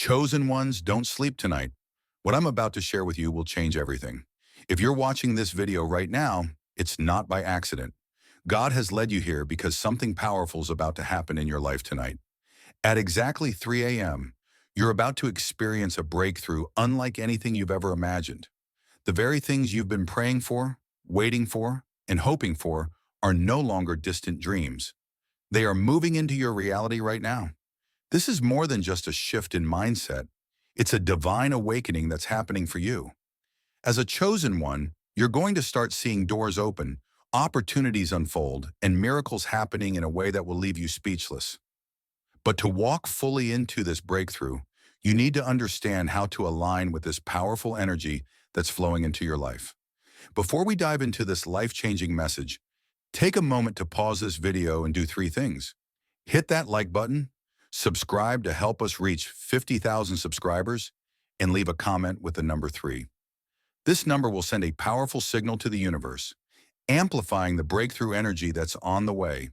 Chosen ones, don't sleep tonight. What I'm about to share with you will change everything. If you're watching this video right now, it's not by accident. God has led you here because something powerful is about to happen in your life tonight. At exactly 3 a.m., you're about to experience a breakthrough unlike anything you've ever imagined. The very things you've been praying for, waiting for, and hoping for are no longer distant dreams. They are moving into your reality right now. This is more than just a shift in mindset. It's a divine awakening that's happening for you. As a chosen one, you're going to start seeing doors open, opportunities unfold, and miracles happening in a way that will leave you speechless. But to walk fully into this breakthrough, you need to understand how to align with this powerful energy that's flowing into your life. Before we dive into this life-changing message, take a moment to pause this video and do three things. Hit that like button, subscribe to help us reach 50,000 subscribers, and leave a comment with the number 3. This number will send a powerful signal to the universe, amplifying the breakthrough energy that's on the way.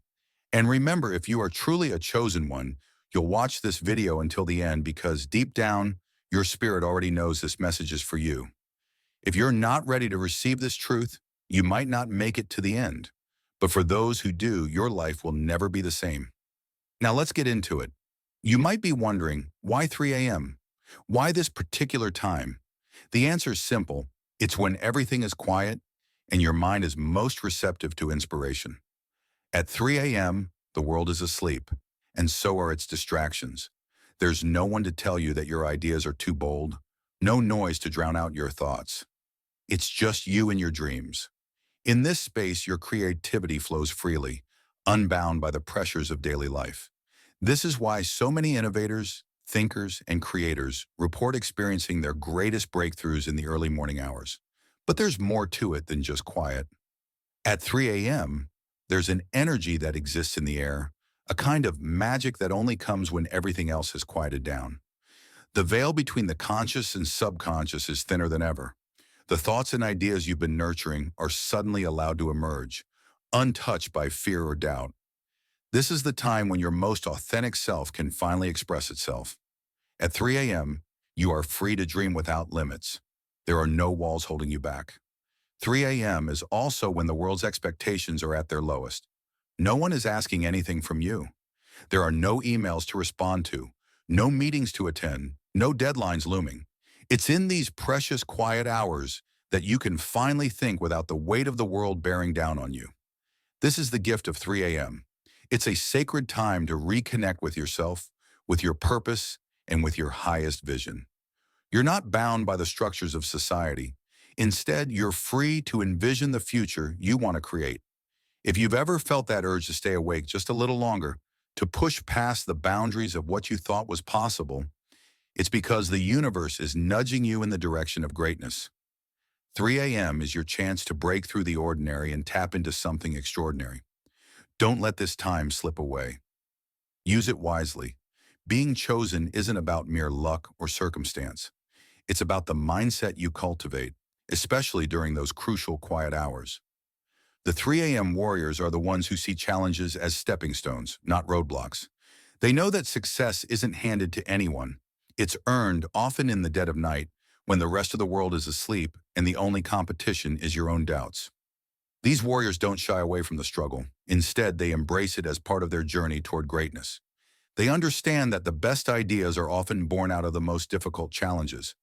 And remember, if you are truly a chosen one, you'll watch this video until the end because deep down, your spirit already knows this message is for you. If you're not ready to receive this truth, you might not make it to the end. But for those who do, your life will never be the same. Now let's get into it. You might be wondering, why 3 a.m.? Why this particular time? The answer is simple. It's when everything is quiet and your mind is most receptive to inspiration. At 3 a.m., the world is asleep, and so are its distractions. There's no one to tell you that your ideas are too bold, no noise to drown out your thoughts. It's just you and your dreams. In this space, your creativity flows freely, unbound by the pressures of daily life. This is why so many innovators, thinkers, and creators report experiencing their greatest breakthroughs in the early morning hours. But there's more to it than just quiet. At 3 a.m., there's an energy that exists in the air, a kind of magic that only comes when everything else has quieted down. The veil between the conscious and subconscious is thinner than ever. The thoughts and ideas you've been nurturing are suddenly allowed to emerge, untouched by fear or doubt. This is the time when your most authentic self can finally express itself. At 3 a.m., you are free to dream without limits. There are no walls holding you back. 3 a.m. is also when the world's expectations are at their lowest. No one is asking anything from you. There are no emails to respond to, no meetings to attend, no deadlines looming. It's in these precious quiet hours that you can finally think without the weight of the world bearing down on you. This is the gift of 3 a.m. It's a sacred time to reconnect with yourself, with your purpose, and with your highest vision. You're not bound by the structures of society. Instead, you're free to envision the future you want to create. If you've ever felt that urge to stay awake just a little longer, to push past the boundaries of what you thought was possible, it's because the universe is nudging you in the direction of greatness. 3 a.m. is your chance to break through the ordinary and tap into something extraordinary. Don't let this time slip away. Use it wisely. Being chosen isn't about mere luck or circumstance. It's about the mindset you cultivate, especially during those crucial quiet hours. The 3 a.m. warriors are the ones who see challenges as stepping stones, not roadblocks. They know that success isn't handed to anyone. It's earned, often in the dead of night, when the rest of the world is asleep and the only competition is your own doubts. These warriors don't shy away from the struggle. Instead, they embrace it as part of their journey toward greatness. They understand that the best ideas are often born out of the most difficult challenges.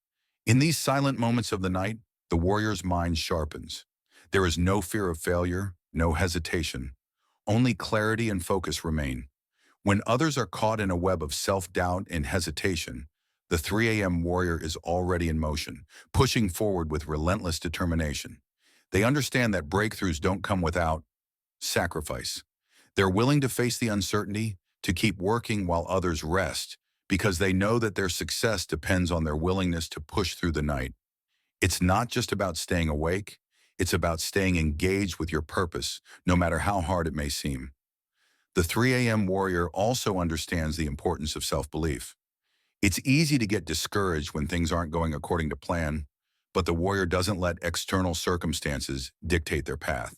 In these silent moments of the night, the warrior's mind sharpens. There is no fear of failure, no hesitation. Only clarity and focus remain. When others are caught in a web of self-doubt and hesitation, the 3 a.m. warrior is already in motion, pushing forward with relentless determination. They understand that breakthroughs don't come without sacrifice. They're willing to face the uncertainty, to keep working while others rest, because they know that their success depends on their willingness to push through the night. It's not just about staying awake, it's about staying engaged with your purpose, no matter how hard it may seem. The 3 a.m. warrior also understands the importance of self-belief. It's easy to get discouraged when things aren't going according to plan, but the warrior doesn't let external circumstances dictate their path.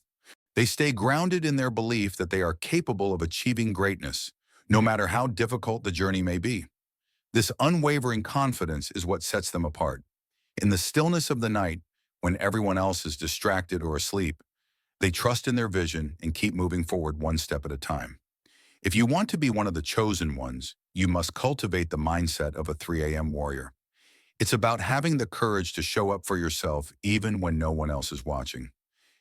They stay grounded in their belief that they are capable of achieving greatness, no matter how difficult the journey may be. This unwavering confidence is what sets them apart. In the stillness of the night, when everyone else is distracted or asleep, they trust in their vision and keep moving forward one step at a time. If you want to be one of the chosen ones, you must cultivate the mindset of a 3 a.m. warrior. It's about having the courage to show up for yourself even when no one else is watching.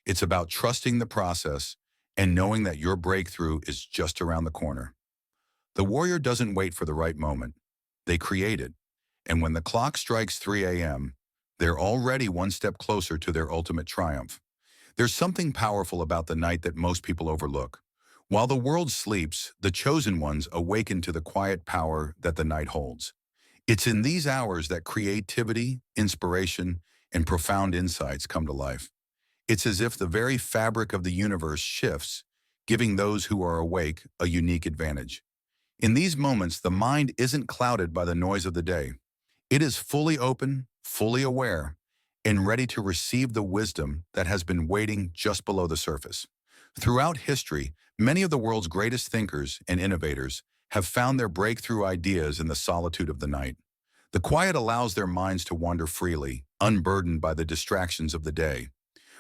It's about trusting the process and knowing that your breakthrough is just around the corner. The warrior doesn't wait for the right moment. They create it. And when the clock strikes 3 a.m., they're already one step closer to their ultimate triumph. There's something powerful about the night that most people overlook. While the world sleeps, the chosen ones awaken to the quiet power that the night holds. It's in these hours that creativity, inspiration, and profound insights come to life. It's as if the very fabric of the universe shifts, giving those who are awake a unique advantage. In these moments, the mind isn't clouded by the noise of the day. It is fully open, fully aware, and ready to receive the wisdom that has been waiting just below the surface. Throughout history, many of the world's greatest thinkers and innovators have found their breakthrough ideas in the solitude of the night. The quiet allows their minds to wander freely, unburdened by the distractions of the day.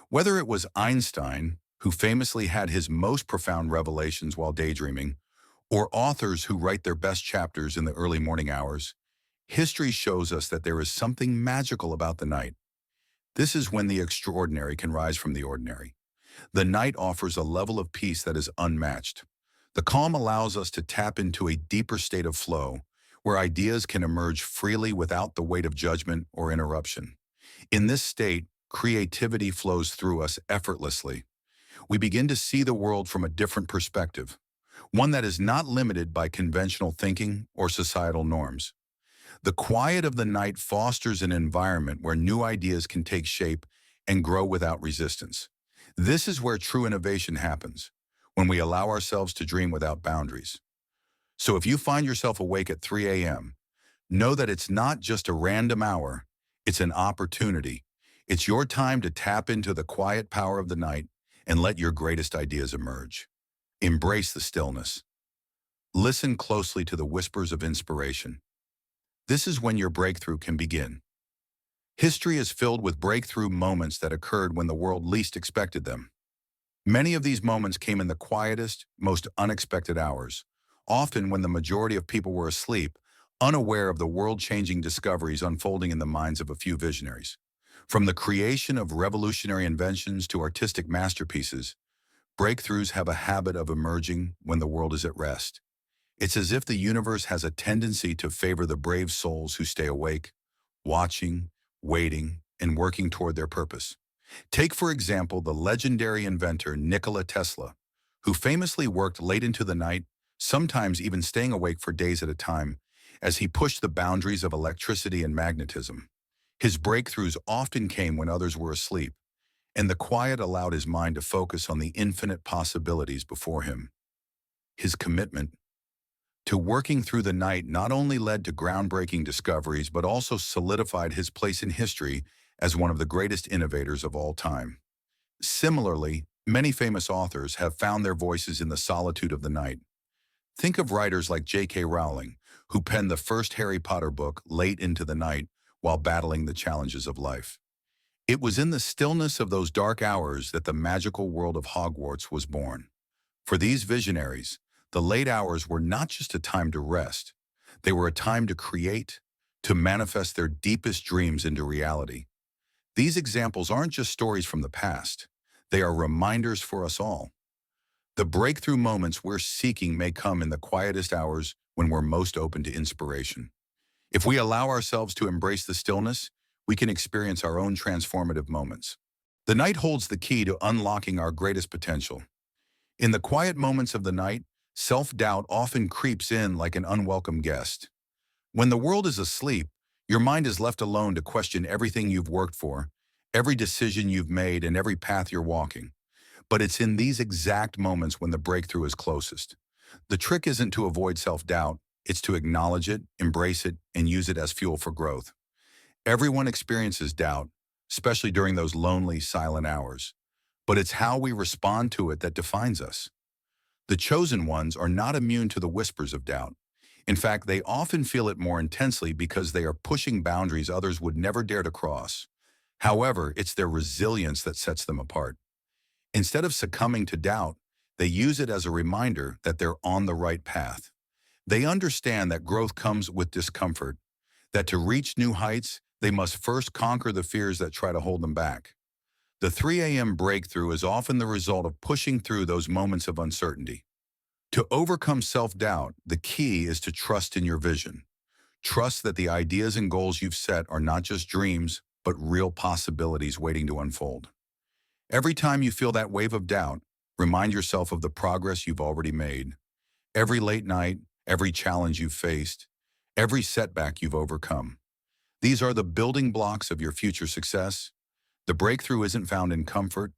Whether it was Einstein, who famously had his most profound revelations while daydreaming, or authors who write their best chapters in the early morning hours, history shows us that there is something magical about the night. This is when the extraordinary can rise from the ordinary. The night offers a level of peace that is unmatched. The calm allows us to tap into a deeper state of flow, where ideas can emerge freely without the weight of judgment or interruption. In this state, creativity flows through us effortlessly. We begin to see the world from a different perspective, one that is not limited by conventional thinking or societal norms. The quiet of the night fosters an environment where new ideas can take shape and grow without resistance. This is where true innovation happens, when we allow ourselves to dream without boundaries. So if you find yourself awake at 3 a.m., know that it's not just a random hour, it's an opportunity. It's your time to tap into the quiet power of the night and let your greatest ideas emerge. Embrace the stillness. Listen closely to the whispers of inspiration. This is when your breakthrough can begin. History is filled with breakthrough moments that occurred when the world least expected them. Many of these moments came in the quietest, most unexpected hours, often when the majority of people were asleep, unaware of the world-changing discoveries unfolding in the minds of a few visionaries. From the creation of revolutionary inventions to artistic masterpieces, breakthroughs have a habit of emerging when the world is at rest. It's as if the universe has a tendency to favor the brave souls who stay awake, watching, waiting, and working toward their purpose. Take, for example, the legendary inventor Nikola Tesla, who famously worked late into the night, sometimes even staying awake for days at a time, as he pushed the boundaries of electricity and magnetism. His breakthroughs often came when others were asleep, and the quiet allowed his mind to focus on the infinite possibilities before him. His commitment to working through the night not only led to groundbreaking discoveries, but also solidified his place in history as one of the greatest innovators of all time. Similarly, many famous authors have found their voices in the solitude of the night. Think of writers like J.K. Rowling, who penned the first Harry Potter book late into the night while battling the challenges of life. It was in the stillness of those dark hours that the magical world of Hogwarts was born. For these visionaries, the late hours were not just a time to rest. They were a time to create, to manifest their deepest dreams into reality. These examples aren't just stories from the past. They are reminders for us all. The breakthrough moments we're seeking may come in the quietest hours when we're most open to inspiration. If we allow ourselves to embrace the stillness, we can experience our own transformative moments. The night holds the key to unlocking our greatest potential. In the quiet moments of the night, self-doubt often creeps in like an unwelcome guest. When the world is asleep, your mind is left alone to question everything you've worked for, every decision you've made, and every path you're walking. But it's in these exact moments when the breakthrough is closest. The trick isn't to avoid self-doubt, it's to acknowledge it, embrace it, and use it as fuel for growth. Everyone experiences doubt, especially during those lonely, silent hours. But it's how we respond to it that defines us. The chosen ones are not immune to the whispers of doubt. In fact, they often feel it more intensely because they are pushing boundaries others would never dare to cross. However, it's their resilience that sets them apart. Instead of succumbing to doubt, they use it as a reminder that they're on the right path. They understand that growth comes with discomfort, that to reach new heights, they must first conquer the fears that try to hold them back. The 3 a.m. breakthrough is often the result of pushing through those moments of uncertainty. To overcome self-doubt, the key is to trust in your vision. Trust that the ideas and goals you've set are not just dreams, but real possibilities waiting to unfold. Every time you feel that wave of doubt, remind yourself of the progress you've already made. Every late night, every challenge you've faced, every setback you've overcome. These are the building blocks of your future success. The breakthrough isn't found in comfort,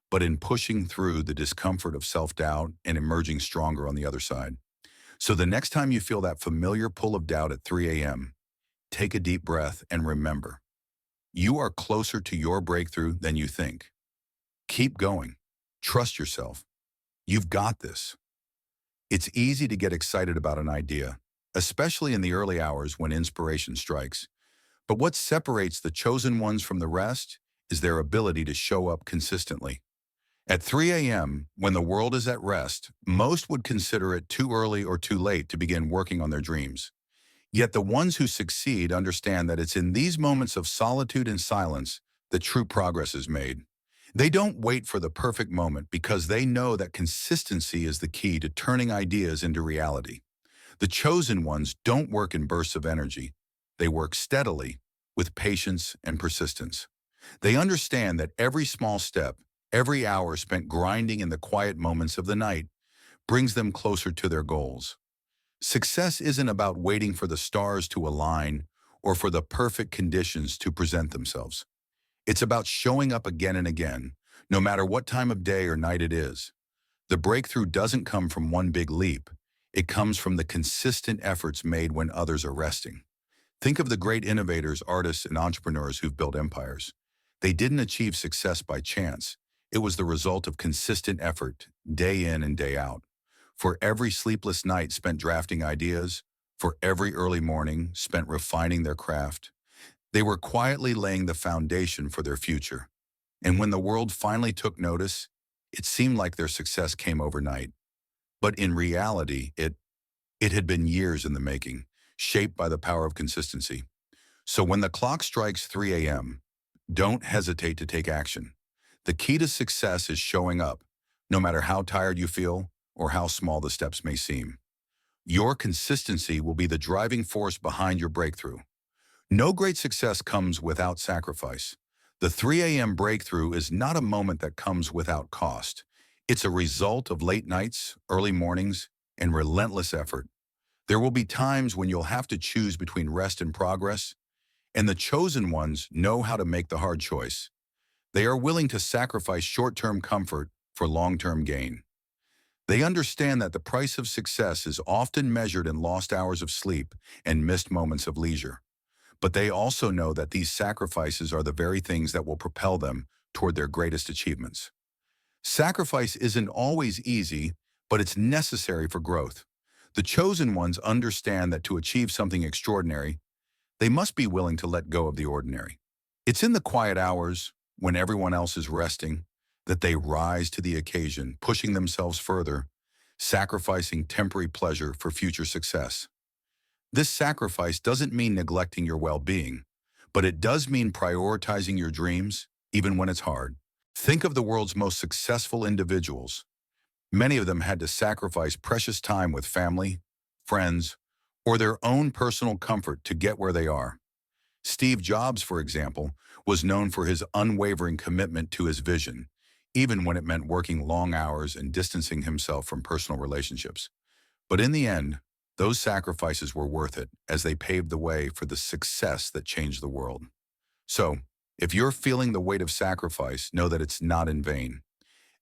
but in pushing through the discomfort of self-doubt and emerging stronger on the other side. So the next time you feel that familiar pull of doubt at 3 a.m., take a deep breath and remember, you are closer to your breakthrough than you think. Keep going. Trust yourself. You've got this. It's easy to get excited about an idea, especially in the early hours when inspiration strikes. But what separates the chosen ones from the rest is their ability to show up consistently. At 3 a.m., when the world is at rest, most would consider it too early or too late to begin working on their dreams. Yet the ones who succeed understand that it's in these moments of solitude and silence that true progress is made. They don't wait for the perfect moment because they know that consistency is the key to turning ideas into reality. The chosen ones don't work in bursts of energy. They work steadily, with patience and persistence. They understand that every small step, every hour spent grinding in the quiet moments of the night, brings them closer to their goals. Success isn't about waiting for the stars to align or for the perfect conditions to present themselves. It's about showing up again and again, no matter what time of day or night it is. The breakthrough doesn't come from one big leap. It comes from the consistent efforts made when others are resting. Think of the great innovators, artists, and entrepreneurs who've built empires. They didn't achieve success by chance. It was the result of consistent effort, day in and day out. For every sleepless night spent drafting ideas, for every early morning spent refining their craft, they were quietly laying the foundation for their future. And when the world finally took notice, it seemed like their success came overnight. But in reality, it had been years in the making, shaped by the power of consistency. So when the clock strikes 3 a.m., don't hesitate to take action. The key to success is showing up, no matter how tired you feel or how small the steps may seem. Your consistency will be the driving force behind your breakthrough. No great success comes without sacrifice. The 3 a.m. breakthrough is not a moment that comes without cost. It's a result of late nights, early mornings, and relentless effort. There will be times when you'll have to choose between rest and progress, and the chosen ones know how to make the hard choice. They are willing to sacrifice short-term comfort for long-term gain. They understand that the price of success is often measured in lost hours of sleep and missed moments of leisure. But they also know that these sacrifices are the very things that will propel them toward their greatest achievements. Sacrifice isn't always easy, but it's necessary for growth. The chosen ones understand that to achieve something extraordinary, they must be willing to let go of the ordinary. It's in the quiet hours, when everyone else is resting, that they rise to the occasion, pushing themselves further, sacrificing temporary pleasure for future success. This sacrifice doesn't mean neglecting your well-being, but it does mean prioritizing your dreams, even when it's hard. Think of the world's most successful individuals. Many of them had to sacrifice precious time with family, friends, or their own personal comfort to get where they are. Steve Jobs, for example, was known for his unwavering commitment to his vision, even when it meant working long hours and distancing himself from personal relationships. But in the end, those sacrifices were worth it as they paved the way for the success that changed the world. So, if you're feeling the weight of sacrifice, know that it's not in vain.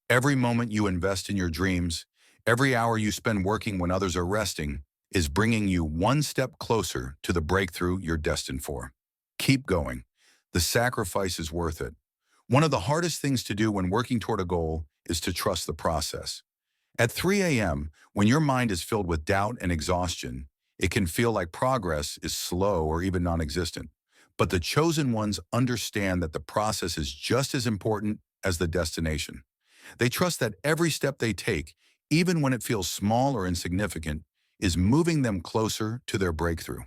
Every moment you invest in your dreams, every hour you spend working when others are resting, is bringing you one step closer to the breakthrough you're destined for. Keep going. The sacrifice is worth it. One of the hardest things to do when working toward a goal is to trust the process. At 3 a.m., when your mind is filled with doubt and exhaustion, It can feel like progress is slow or even non-existent. But the chosen ones understand that the process is just as important as the destination. They trust that every step they take, even when it feels small or insignificant, is moving them closer to their breakthrough.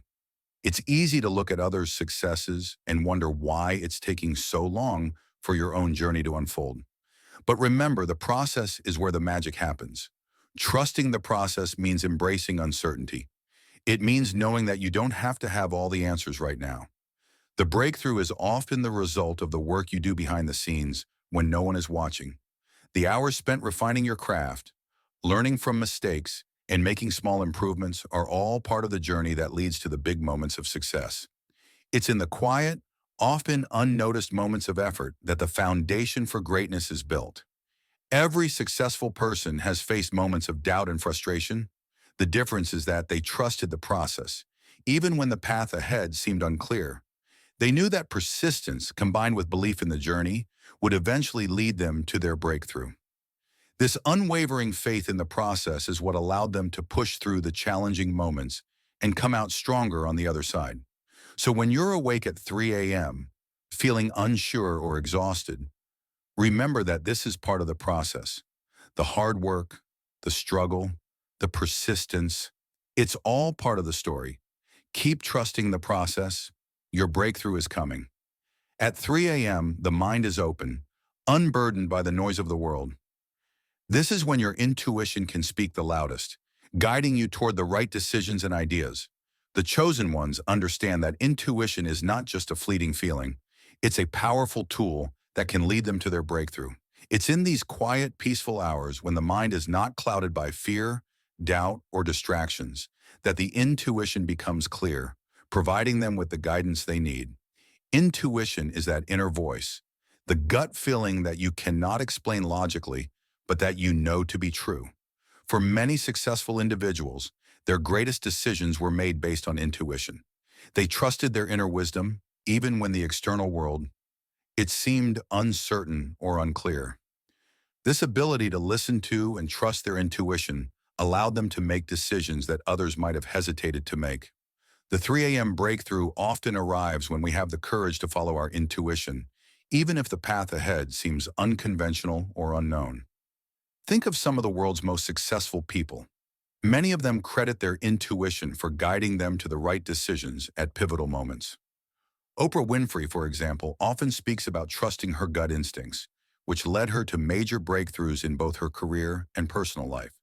It's easy to look at others' successes and wonder why it's taking so long for your own journey to unfold. But remember, the process is where the magic happens. Trusting the process means embracing uncertainty. It means knowing that you don't have to have all the answers right now. The breakthrough is often the result of the work you do behind the scenes when no one is watching. The hours spent refining your craft, learning from mistakes, and making small improvements are all part of the journey that leads to the big moments of success. It's in the quiet, often unnoticed moments of effort that the foundation for greatness is built. Every successful person has faced moments of doubt and frustration. The difference is that they trusted the process, even when the path ahead seemed unclear. They knew that persistence, combined with belief in the journey, would eventually lead them to their breakthrough. This unwavering faith in the process is what allowed them to push through the challenging moments and come out stronger on the other side. So when you're awake at 3 a.m., feeling unsure or exhausted, remember that this is part of the process. The hard work, the struggle, the persistence, it's all part of the story. Keep trusting the process. Your breakthrough is coming. At 3 a.m., the mind is open, unburdened by the noise of the world. This is when your intuition can speak the loudest, guiding you toward the right decisions and ideas. The chosen ones understand that intuition is not just a fleeting feeling. It's a powerful tool that can lead them to their breakthrough. It's in these quiet, peaceful hours when the mind is not clouded by fear, doubt, or distractions that the intuition becomes clear, providing them with the guidance they need. Intuition is that inner voice, the gut feeling that you cannot explain logically, but that you know to be true. For many successful individuals, their greatest decisions were made based on intuition. They trusted their inner wisdom, even when the external world, it seemed uncertain or unclear. This ability to listen to and trust their intuition allowed them to make decisions that others might have hesitated to make. The 3 a.m. breakthrough often arrives when we have the courage to follow our intuition, even if the path ahead seems unconventional or unknown. Think of some of the world's most successful people. Many of them credit their intuition for guiding them to the right decisions at pivotal moments. Oprah Winfrey, for example, often speaks about trusting her gut instincts, which led her to major breakthroughs in both her career and personal life.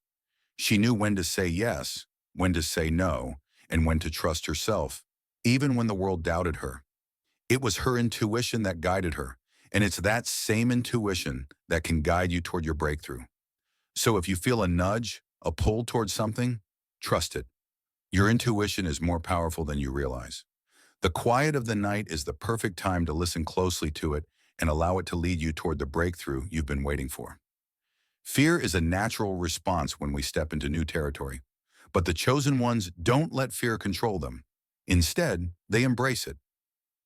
She knew when to say yes, when to say no, and when to trust herself, even when the world doubted her. It was her intuition that guided her, and it's that same intuition that can guide you toward your breakthrough. So if you feel a nudge, a pull towards something, trust it. Your intuition is more powerful than you realize. The quiet of the night is the perfect time to listen closely to it and allow it to lead you toward the breakthrough you've been waiting for. Fear is a natural response when we step into new territory, but the chosen ones don't let fear control them. Instead, they embrace it.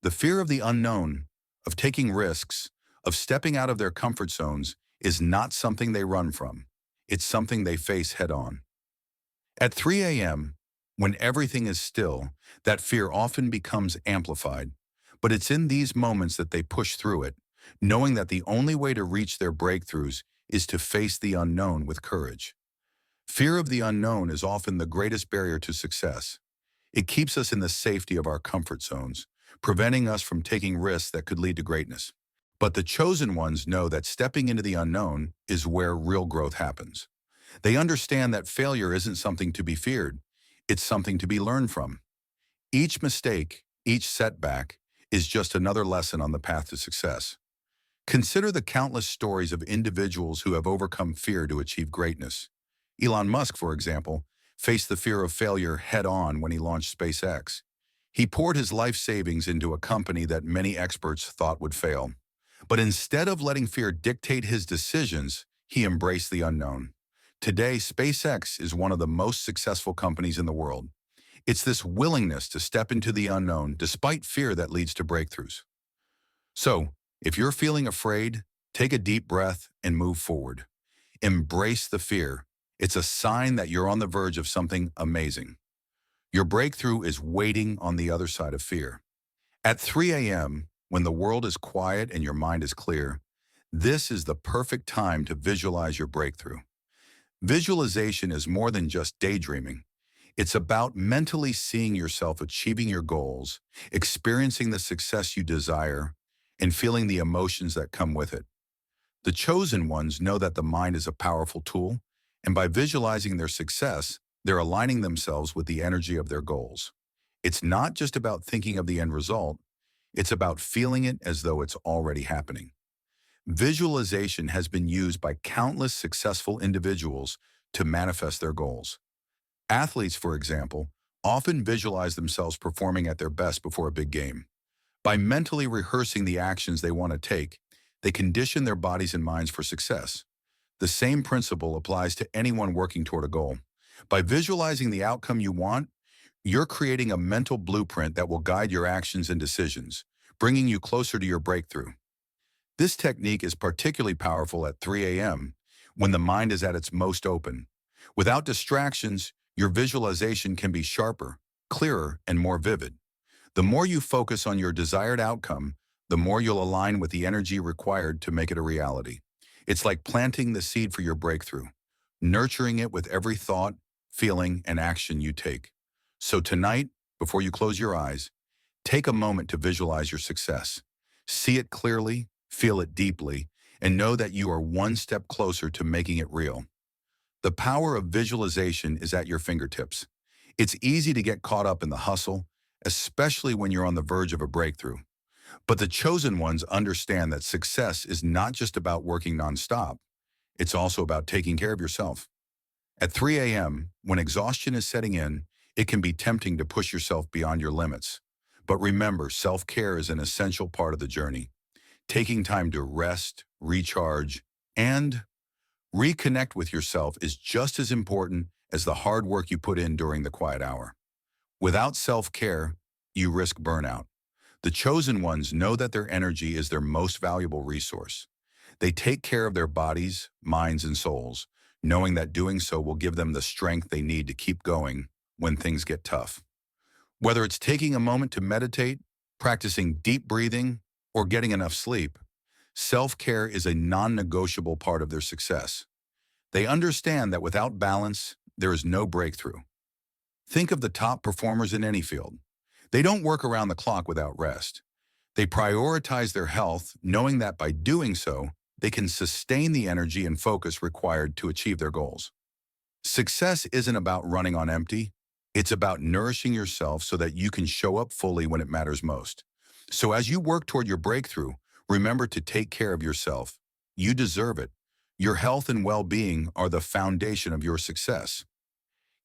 The fear of the unknown, of taking risks, of stepping out of their comfort zones is not something they run from. It's something they face head on. At 3 a.m., when everything is still, that fear often becomes amplified. But it's in these moments that they push through it, knowing that the only way to reach their breakthroughs is to face the unknown with courage. Fear of the unknown is often the greatest barrier to success. It keeps us in the safety of our comfort zones, preventing us from taking risks that could lead to greatness. But the chosen ones know that stepping into the unknown is where real growth happens. They understand that failure isn't something to be feared, it's something to be learned from. Each mistake, each setback, is just another lesson on the path to success. Consider the countless stories of individuals who have overcome fear to achieve greatness. Elon Musk, for example, faced the fear of failure head-on when he launched SpaceX. He poured his life savings into a company that many experts thought would fail. But instead of letting fear dictate his decisions, he embraced the unknown. Today, SpaceX is one of the most successful companies in the world. It's this willingness to step into the unknown despite fear that leads to breakthroughs. So, if you're feeling afraid, take a deep breath and move forward. Embrace the fear. It's a sign that you're on the verge of something amazing. Your breakthrough is waiting on the other side of fear. At 3 a.m., when the world is quiet and your mind is clear, this is the perfect time to visualize your breakthrough. Visualization is more than just daydreaming. It's about mentally seeing yourself achieving your goals, experiencing the success you desire, and feeling the emotions that come with it. The chosen ones know that the mind is a powerful tool, and by visualizing their success, they're aligning themselves with the energy of their goals. It's not just about thinking of the end result, it's about feeling it as though it's already happening. Visualization has been used by countless successful individuals to manifest their goals. Athletes, for example, often visualize themselves performing at their best before a big game. By mentally rehearsing the actions they want to take, they condition their bodies and minds for success. The same principle applies to anyone working toward a goal. By visualizing the outcome you want, you're creating a mental blueprint that will guide your actions and decisions, bringing you closer to your breakthrough. This technique is particularly powerful at 3 a.m., when the mind is at its most open. Without distractions, your visualization can be sharper, clearer, and more vivid. The more you focus on your desired outcome, the more you'll align with the energy required to make it a reality. It's like planting the seed for your breakthrough, nurturing it with every thought, feeling, and action you take. So tonight, before you close your eyes, take a moment to visualize your success. See it clearly, feel it deeply, and know that you are one step closer to making it real. The power of visualization is at your fingertips. It's easy to get caught up in the hustle, especially when you're on the verge of a breakthrough. But the chosen ones understand that success is not just about working nonstop, it's also about taking care of yourself. At 3 a.m., when exhaustion is setting in, it can be tempting to push yourself beyond your limits. But remember, self-care is an essential part of the journey. Taking time to rest, recharge, and reconnect with yourself is just as important as the hard work you put in during the quiet hour. Without self-care, you risk burnout. The chosen ones know that their energy is their most valuable resource. They take care of their bodies, minds, and souls, knowing that doing so will give them the strength they need to keep going when things get tough. Whether it's taking a moment to meditate, practicing deep breathing, or getting enough sleep, self-care is a non-negotiable part of their success. They understand that without balance, there is no breakthrough. Think of the top performers in any field. They don't work around the clock without rest. They prioritize their health, knowing that by doing so, they can sustain the energy and focus required to achieve their goals. Success isn't about running on empty. It's about nourishing yourself so that you can show up fully when it matters most. So as you work toward your breakthrough, remember to take care of yourself. You deserve it. Your health and well-being are the foundation of your success.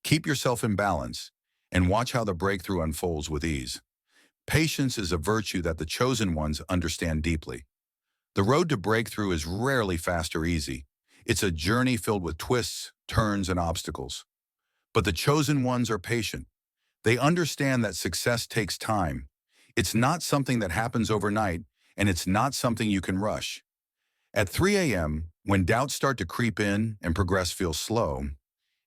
Keep yourself in balance and watch how the breakthrough unfolds with ease. Patience is a virtue that the chosen ones understand deeply. The road to breakthrough is rarely fast or easy. It's a journey filled with twists, turns, and obstacles. But the chosen ones are patient. They understand that success takes time. It's not something that happens overnight, and it's not something you can rush. At 3 a.m., when doubts start to creep in and progress feels slow,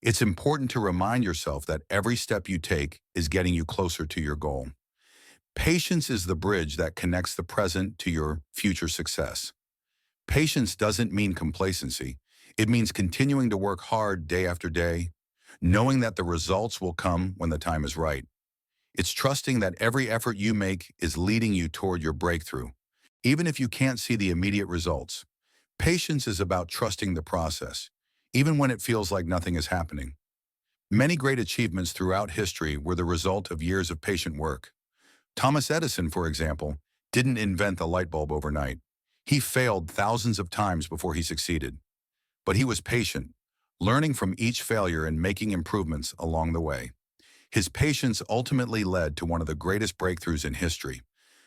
it's important to remind yourself that every step you take is getting you closer to your goal. Patience is the bridge that connects the present to your future success. Patience doesn't mean complacency. It means continuing to work hard day after day, knowing that the results will come when the time is right. It's trusting that every effort you make is leading you toward your breakthrough, even if you can't see the immediate results. Patience is about trusting the process, even when it feels like nothing is happening. Many great achievements throughout history were the result of years of patient work. Thomas Edison, for example, didn't invent the light bulb overnight. He failed thousands of times before he succeeded. But he was patient, learning from each failure and making improvements along the way. His patience ultimately led to one of the greatest breakthroughs in history.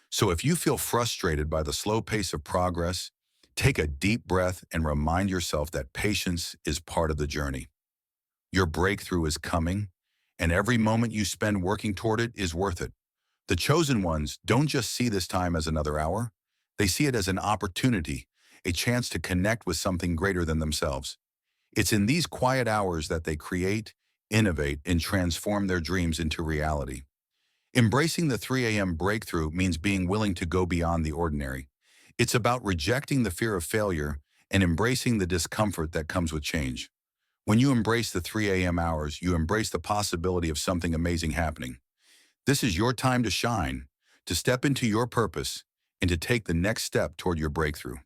So if you feel frustrated by the slow pace of progress, take a deep breath and remind yourself that patience is part of the journey. Your breakthrough is coming, and every moment you spend working toward it is worth it. The chosen ones don't just see this time as another hour. They see it as an opportunity, a chance to connect with something greater than themselves. It's in these quiet hours that they create, innovate, and transform their dreams into reality. Embracing the 3 a.m. breakthrough means being willing to go beyond the ordinary. It's about rejecting the fear of failure and embracing the discomfort that comes with change. When you embrace the 3 a.m. hours, you embrace the possibility of something amazing happening. This is your time to shine, to step into your purpose, and to take the next step toward your breakthrough.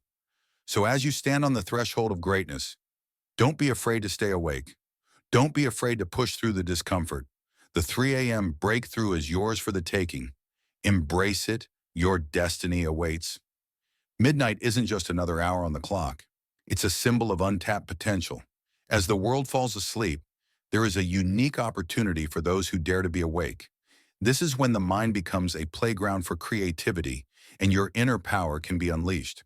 So as you stand on the threshold of greatness, don't be afraid to stay awake. Don't be afraid to push through the discomfort. The 3 a.m. breakthrough is yours for the taking. Embrace it. Your destiny awaits. Midnight isn't just another hour on the clock. It's a symbol of untapped potential. As the world falls asleep, there is a unique opportunity for those who dare to be awake. This is when the mind becomes a playground for creativity and your inner power can be unleashed.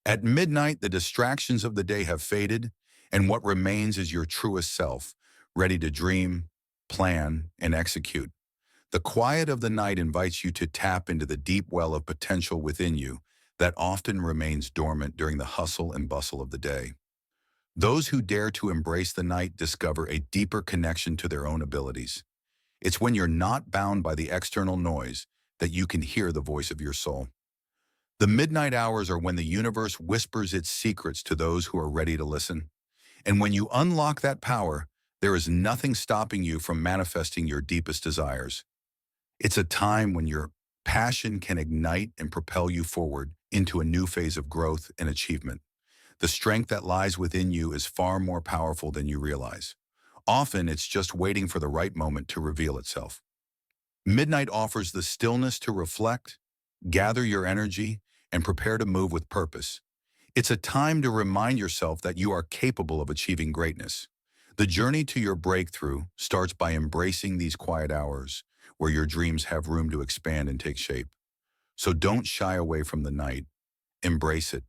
At midnight, the distractions of the day have faded, and what remains is your truest self, ready to dream, plan, and execute. The quiet of the night invites you to tap into the deep well of potential within you that often remains dormant during the hustle and bustle of the day. Those who dare to embrace the night discover a deeper connection to their own abilities. It's when you're not bound by the external noise that you can hear the voice of your soul. The midnight hours are when the universe whispers its secrets to those who are ready to listen. And when you unlock that power, there is nothing stopping you from manifesting your deepest desires. It's a time when your passion can ignite and propel you forward into a new phase of growth and achievement. The strength that lies within you is far more powerful than you realize. Often, it's just waiting for the right moment to reveal itself. Midnight offers the stillness to reflect, gather your energy, and prepare to move with purpose. It's a time to remind yourself that you are capable of achieving greatness. The journey to your breakthrough starts by embracing these quiet hours where your dreams have room to expand and take shape. So don't shy away from the night. Embrace it.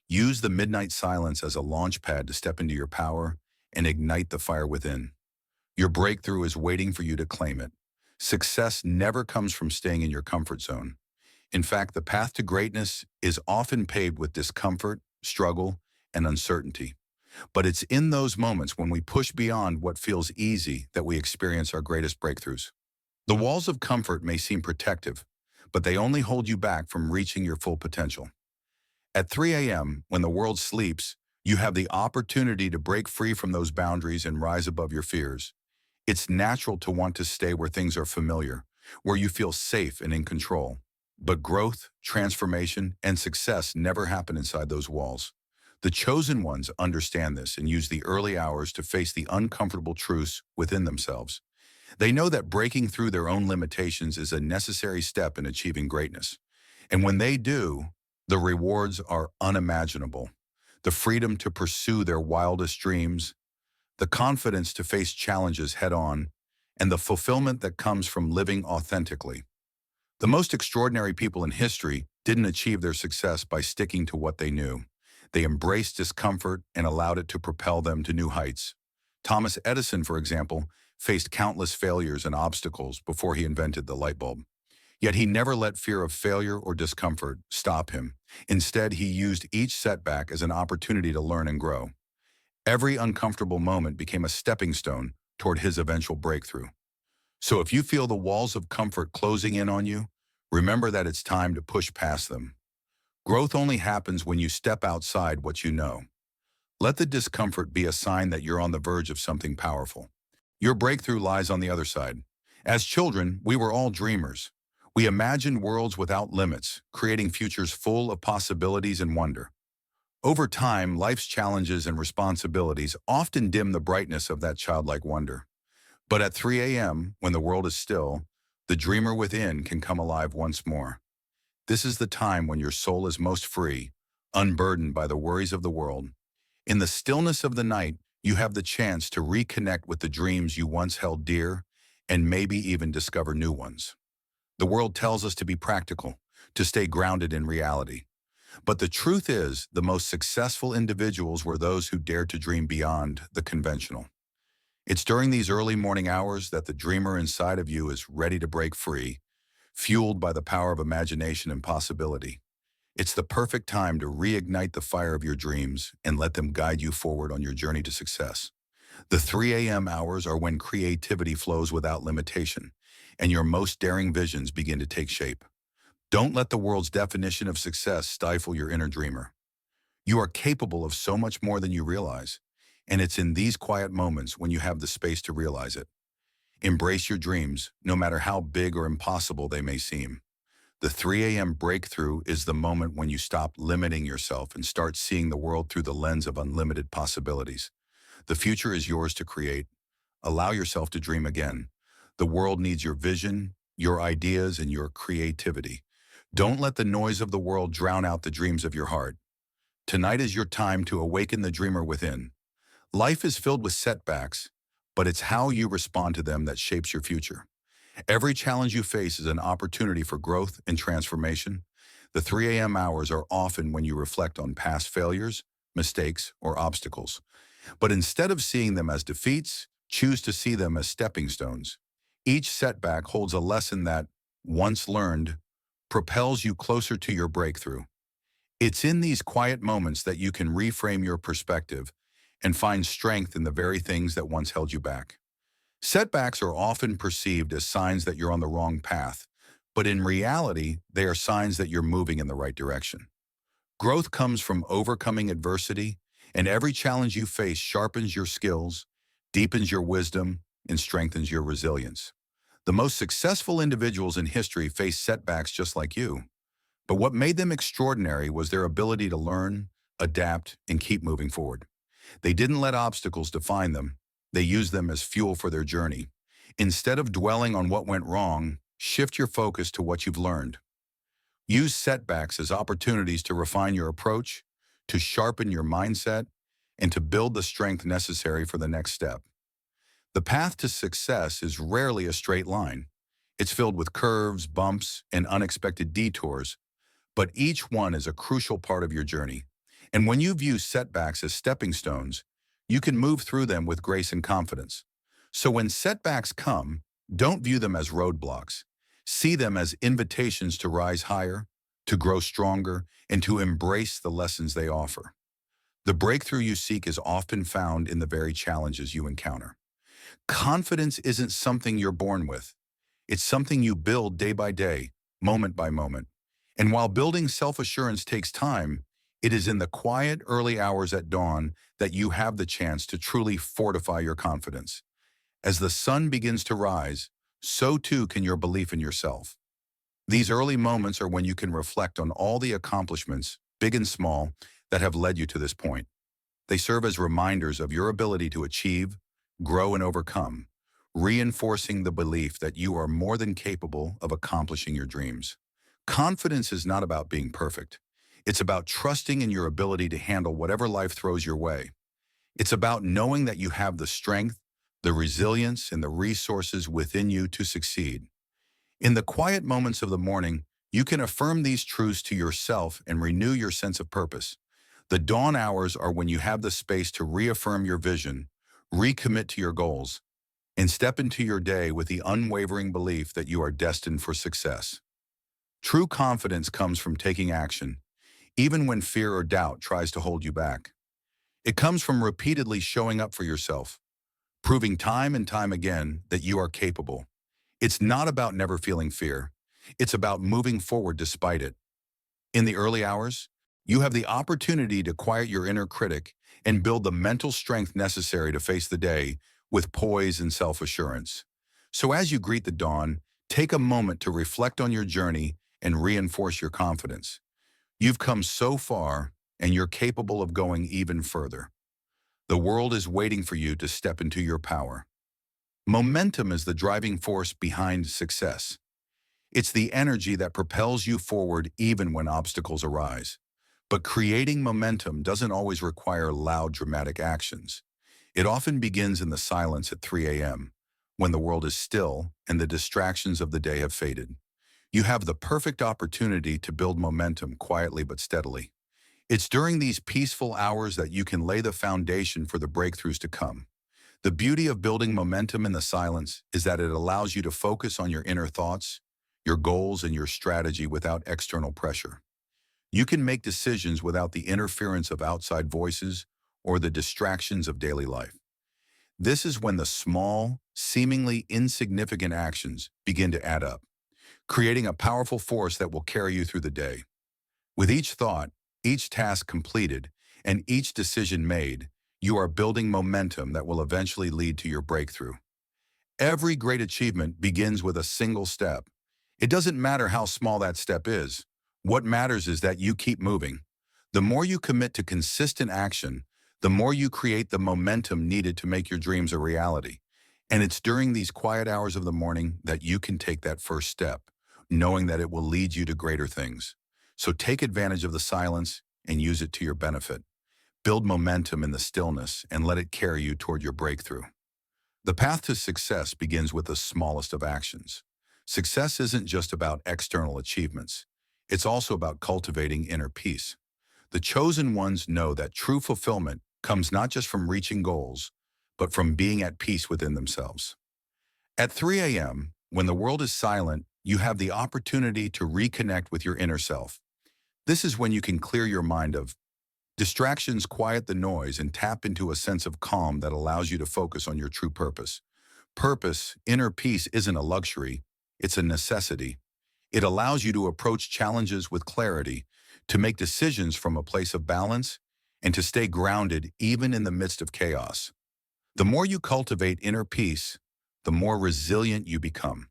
Use the midnight silence as a launch pad to step into your power and ignite the fire within. Your breakthrough is waiting for you to claim it. Success never comes from staying in your comfort zone. In fact, the path to greatness is often paved with discomfort, struggle, and uncertainty. But it's in those moments when we push beyond what feels easy that we experience our greatest breakthroughs. The walls of comfort may seem protective, but they only hold you back from reaching your full potential. At 3 a.m., when the world sleeps, you have the opportunity to break free from those boundaries and rise above your fears. It's natural to want to stay where things are familiar, where you feel safe and in control. But growth, transformation, and success never happen inside those walls. The chosen ones understand this and use the early hours to face the uncomfortable truths within themselves. They know that breaking through their own limitations is a necessary step in achieving greatness. And when they do, the rewards are unimaginable. The freedom to pursue their wildest dreams, the confidence to face challenges head-on, and the fulfillment that comes from living authentically. The most extraordinary people in history didn't achieve their success by sticking to what they knew. They embraced discomfort and allowed it to propel them to new heights. Thomas Edison, for example, faced countless failures and obstacles before he invented the light bulb. Yet he never let fear of failure or discomfort stop him. Instead, he used each setback as an opportunity to learn and grow. Every uncomfortable moment became a stepping stone toward his eventual breakthrough. So if you feel the walls of comfort closing in on you, remember that it's time to push past them. Growth only happens when you step outside what you know. Let the discomfort be a sign that you're on the verge of something powerful. Your breakthrough lies on the other side. As children, we were all dreamers. We imagined worlds without limits, creating futures full of possibilities and wonder. Over time, life's challenges and responsibilities often dim the brightness of that childlike wonder. But at 3 a.m., when the world is still, the dreamer within can come alive once more. This is the time when your soul is most free, unburdened by the worries of the world. In the stillness of the night, you have the chance to reconnect with the dreams you once held dear and maybe even discover new ones. The world tells us to be practical, to stay grounded in reality. But the truth is, the most successful individuals were those who dared to dream beyond the conventional. It's during these early morning hours that the dreamer inside of you is ready to break free, fueled by the power of imagination and possibility. It's the perfect time to reignite the fire of your dreams and let them guide you forward on your journey to success. The 3 a.m. hours are when creativity flows without limitation, and your most daring visions begin to take shape. Don't let the world's definition of success stifle your inner dreamer. You are capable of so much more than you realize, and it's in these quiet moments when you have the space to realize it. Embrace your dreams, no matter how big or impossible they may seem. The 3 a.m. breakthrough is the moment when you stop limiting yourself and start seeing the world through the lens of unlimited possibilities. The future is yours to create. Allow yourself to dream again. The world needs your vision, your ideas, and your creativity. Don't let the noise of the world drown out the dreams of your heart. Tonight is your time to awaken the dreamer within. Life is filled with setbacks, but it's how you respond to them that shapes your future. Every challenge you face is an opportunity for growth and transformation. The 3 a.m. hours are often when you reflect on past failures, mistakes, or obstacles. But instead of seeing them as defeats, choose to see them as stepping stones. Each setback holds a lesson that, once learned, propels you closer to your breakthrough. It's in these quiet moments that you can reframe your perspective and find strength in the very things that once held you back. Setbacks are often perceived as signs that you're on the wrong path, but in reality, they are signs that you're moving in the right direction. Growth comes from overcoming adversity, and every challenge you face sharpens your skills, deepens your wisdom, and strengthens your resilience. The most successful individuals in history face setbacks just like you. But what made them extraordinary was their ability to learn, adapt, and keep moving forward. They didn't let obstacles define them. They used them as fuel for their journey. Instead of dwelling on what went wrong, shift your focus to what you've learned. Use setbacks as opportunities to refine your approach, to sharpen your mindset, and to build the strength necessary for the next step. The path to success is rarely a straight line. It's filled with curves, bumps, and unexpected detours, but each one is a crucial part of your journey. And when you view setbacks as stepping stones, you can move through them with grace and confidence. So when setbacks come, don't view them as roadblocks. See them as invitations to rise higher, to grow stronger, and to embrace the lessons they offer. The breakthrough you seek is often found in the very challenges you encounter. Confidence isn't something you're born with. It's something you build day by day, moment by moment. And while building self-assurance takes time, it is in the quiet early hours at dawn that you have the chance to truly fortify your confidence. As the sun begins to rise, so too can your belief in yourself. These early moments are when you can reflect on all the accomplishments, big and small, that have led you to this point. They serve as reminders of your ability to achieve, grow, and overcome, reinforcing the belief that you are more than capable of accomplishing your dreams. Confidence is not about being perfect. It's about trusting in your ability to handle whatever life throws your way. It's about knowing that you have the strength, the resilience, and the resources within you to succeed. In the quiet moments of the morning, you can affirm these truths to yourself and renew your sense of purpose. The dawn hours are when you have the space to reaffirm your vision, recommit to your goals, and step into your day with the unwavering belief that you are destined for success. True confidence comes from taking action, even when fear or doubt tries to hold you back. It comes from repeatedly showing up for yourself, proving time and time again that you are capable. It's not about never feeling fear. It's about moving forward despite it. In the early hours, you have the opportunity to quiet your inner critic and build the mental strength necessary to face the day with poise and self-assurance. So as you greet the dawn, take a moment to reflect on your journey and reinforce your confidence. You've come so far, and you're capable of going even further. The world is waiting for you to step into your power. Momentum is the driving force behind success. It's the energy that propels you forward even when obstacles arise. But creating momentum doesn't always require loud, dramatic actions. It often begins in the silence at 3 a.m., when the world is still and the distractions of the day have faded. You have the perfect opportunity to build momentum quietly but steadily. It's during these peaceful hours that you can lay the foundation for the breakthroughs to come. The beauty of building momentum in the silence is that it allows you to focus on your inner thoughts, your goals, and your strategy without external pressure. You can make decisions without the interference of outside voices or the distractions of daily life. This is when the small, seemingly insignificant actions begin to add up, creating a powerful force that will carry you through the day. With each thought, each task completed, and each decision made, you are building momentum that will eventually lead to your breakthrough. Every great achievement begins with a single step. It doesn't matter how small that step is. What matters is that you keep moving. The more you commit to consistent action, the more you create the momentum needed to make your dreams a reality. And it's during these quiet hours of the morning that you can take that first step, knowing that it will lead you to greater things. So take advantage of the silence and use it to your benefit. Build momentum in the stillness and let it carry you toward your breakthrough. The path to success begins with the smallest of actions. Success isn't just about external achievements. It's also about cultivating inner peace. The chosen ones know that true fulfillment comes not just from reaching goals, but from being at peace within themselves. At 3 a.m., when the world is silent, you have the opportunity to reconnect with your inner self. This is when you can clear your mind of distractions, quiet the noise, and tap into a sense of calm that allows you to focus on your true purpose. Purpose, inner peace, isn't a luxury, it's a necessity. It allows you to approach challenges with clarity, to make decisions from a place of balance, and to stay grounded even in the midst of chaos. The more you cultivate inner peace, the more resilient you become.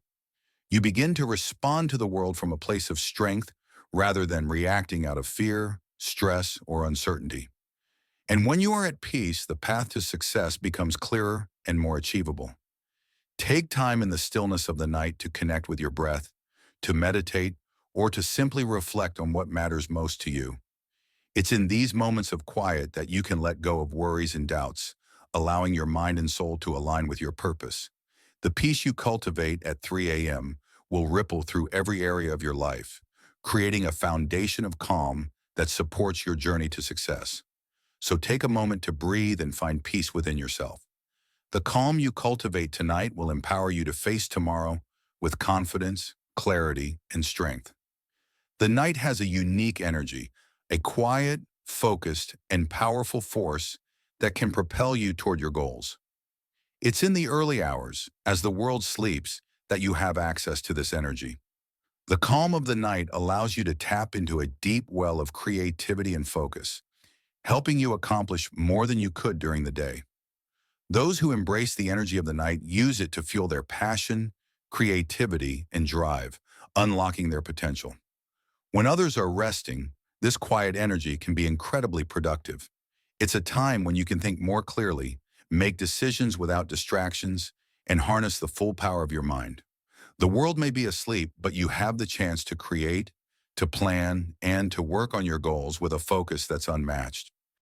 You begin to respond to the world from a place of strength rather than reacting out of fear, stress, or uncertainty. And when you are at peace, the path to success becomes clearer and more achievable. Take time in the stillness of the night to connect with your breath, to meditate, or to simply reflect on what matters most to you. It's in these moments of quiet that you can let go of worries and doubts, allowing your mind and soul to align with your purpose. The peace you cultivate at 3 a.m. will ripple through every area of your life, creating a foundation of calm that supports your journey to success. So take a moment to breathe and find peace within yourself. The calm you cultivate tonight will empower you to face tomorrow with confidence, clarity, and strength. The night has a unique energy, a quiet, focused, and powerful force that can propel you toward your goals. It's in the early hours, as the world sleeps, that you have access to this energy. The calm of the night allows you to tap into a deep well of creativity and focus, helping you accomplish more than you could during the day. Those who embrace the energy of the night use it to fuel their passion, creativity, and drive, unlocking their potential. When others are resting, this quiet energy can be incredibly productive. It's a time when you can think more clearly, make decisions without distractions, and harness the full power of your mind. The world may be asleep, but you have the chance to create, to plan, and to work on your goals with a focus that's unmatched.